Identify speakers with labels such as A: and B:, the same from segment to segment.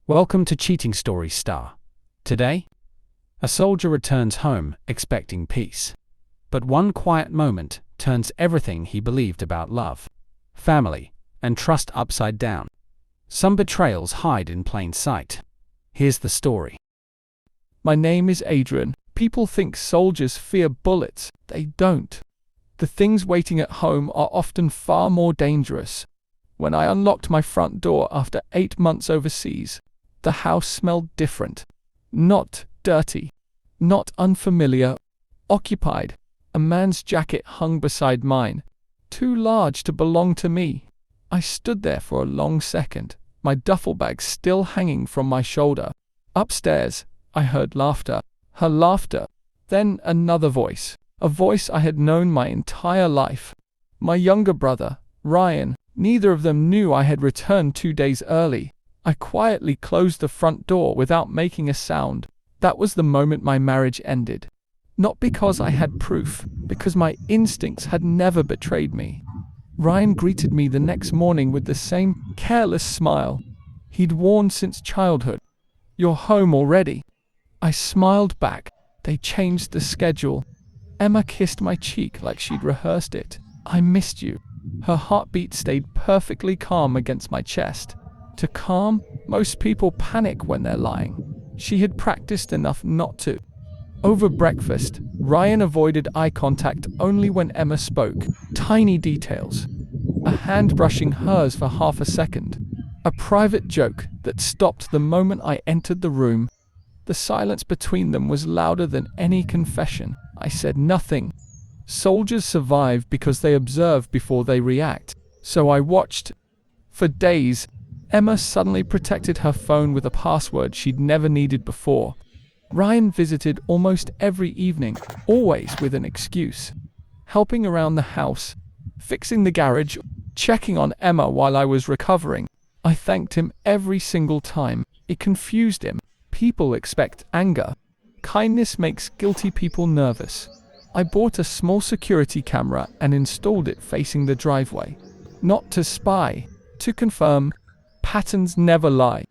A: Welcome to Cheating Story Star. Today, a soldier returns home expecting peace. But one quiet moment turns everything he believed about love, family, and trust upside down. Some betrayals hide in plain sight. Here's the story.
B: My name is Adrian. People think soldiers fear bullets. They don't. The things waiting at home are often far more dangerous. When I unlocked my front door after 8 months overseas, the house smelled different. Not dirty. Not unfamiliar. Occupied. A man's jacket hung beside mine, too large to belong to me. I stood there for a long second, my duffel bag still hanging from my shoulder. Upstairs, I heard laughter. Her laughter. Then another voice. A voice I had known my entire life. My younger brother, Ryan. Neither of them knew I had returned 2 days early. I quietly closed the front door without making a sound. That was the moment my marriage ended. Not because I had proof, because my instincts had never betrayed me. Ryan greeted me the next morning with the same careless smile he'd worn since childhood. "You're home already." I smiled back. They changed the schedule. Emma kissed my cheek like she'd rehearsed it. "I missed you." Her heartbeat stayed perfectly calm against my chest. To calm, most people panic when they're lying. She had practiced enough not to. Over breakfast, Ryan avoided eye contact only when Emma spoke. Tiny details. A hand brushing hers for half a second. A private joke that stopped the moment I entered the room. The silence between them was louder than any confession. I said nothing. Soldiers survive because they observe before they react. So I watched. For days, Emma suddenly protected her phone with a password she'd never needed before. Ryan visited almost every evening, always with an excuse. Helping around the house, fixing the garage, checking on Emma while I was recovering. I thanked him every single time. It confused him. People expect anger. Kindness makes guilty people nervous. I bought a small security camera and installed it facing the driveway. Not to spy, to confirm. Patterns never lie.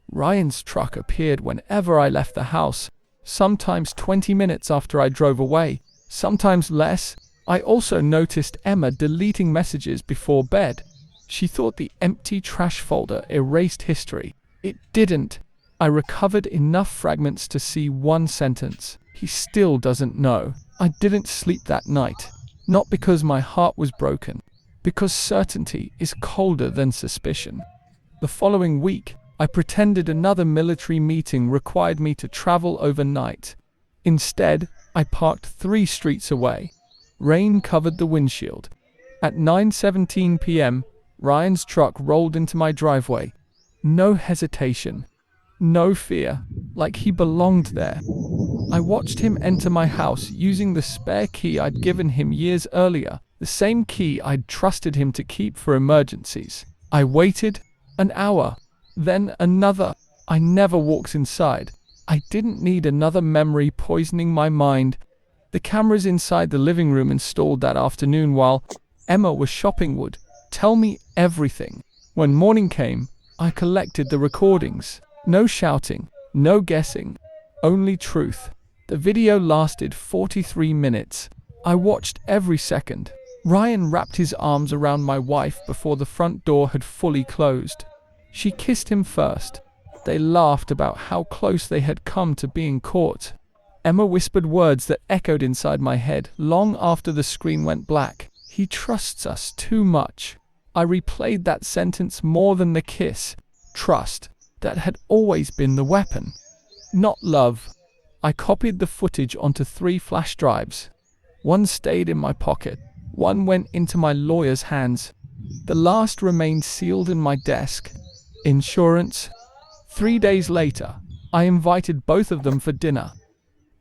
B: Ryan's truck appeared whenever I left the house, sometimes 20 minutes after I drove away, sometimes less. I also noticed Emma deleting messages before bed. She thought the empty trash folder erased history. It didn't. I recovered enough fragments to see one sentence. "He still doesn't know." I didn't sleep that night. Not because my heart was broken, because certainty is colder than suspicion. The following week, I pretended another military meeting required me to travel overnight. Instead, I parked 3 streets away. Rain covered the windshield. At 9:17 p.m., Ryan's truck rolled into my driveway. No hesitation. No fear, like he belonged there. I watched him enter my house using the spare key I'd given him years earlier, the same key I'd trusted him to keep for emergencies. I waited. An hour. Then another. I never walked inside. I didn't need another memory poisoning my mind. The cameras inside the living room installed that afternoon while Emma was shopping would tell me everything. When morning came, I collected the recordings. No shouting, no guessing, only truth. The video lasted 43 minutes. I watched every second. Ryan wrapped his arms around my wife before the front door had fully closed. She kissed him first. They laughed about how close they had come to being caught. Emma whispered words that echoed inside my head long after the screen went black. "He trusts us too much." I replayed that sentence more than the kiss. Trust. That had always been the weapon. Not love. I copied the footage onto 3 flash drives. One stayed in my pocket. One went into my lawyer's hands. The last remained sealed in my desk. Insurance. 3 days later, I invited both of them for dinner.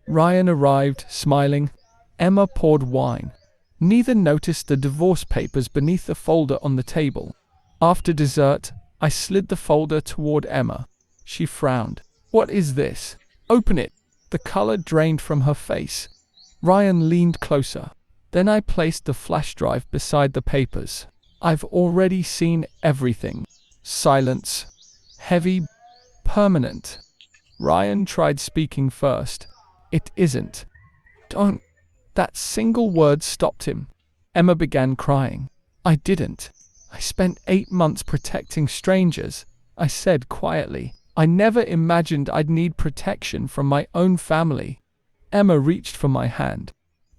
B: Ryan arrived, smiling. Emma poured wine. Neither noticed the divorce papers beneath the folder on the table. After dessert, I slid the folder toward Emma. She frowned. "What is this?" "Open it." The color drained from her face. Ryan leaned closer. Then I placed the flash drive beside the papers. "I've already seen everything." Silence. Heavy, permanent. Ryan tried speaking first. It isn't. Don't. That single word stopped him. Emma began crying. I didn't. I spent 8 months protecting strangers, I said quietly. I never imagined I'd need protection from my own family. Emma reached for my hand.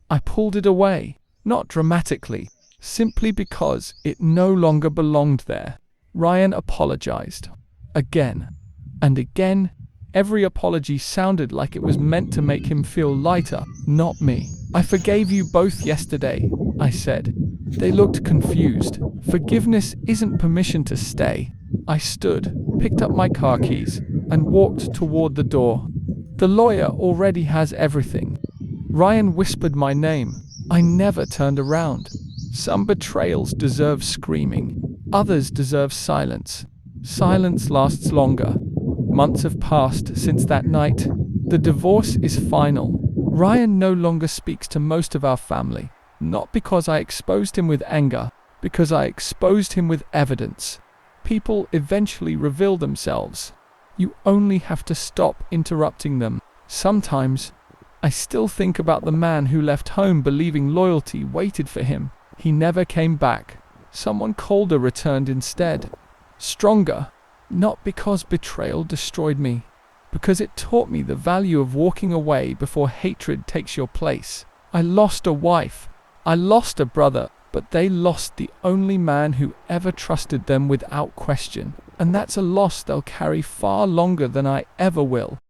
B: I pulled it away, not dramatically, simply because it no longer belonged there. Ryan apologized. Again and again. Every apology sounded like it was meant to make him feel lighter, not me. I forgave you both yesterday, I said. They looked confused. Forgiveness isn't permission to stay. I stood, picked up my car keys, and walked toward the door. The lawyer already has everything. Ryan whispered my name. I never turned around. Some betrayals deserve screaming. Others deserve silence. Silence lasts longer. Months have passed since that night. The divorce is final. Ryan no longer speaks to most of our family. Not because I exposed him with anger, because I exposed him with evidence. People eventually reveal themselves. You only have to stop interrupting them. Sometimes, I still think about the man who left home believing loyalty waited for him. He never came back. Someone colder returned instead. Stronger. Not because betrayal destroyed me, because it taught me the value of walking away before hatred takes your place. I lost a wife. I lost a brother, but they lost the only man who ever trusted them without question. And that's a loss they'll carry far longer than I ever will.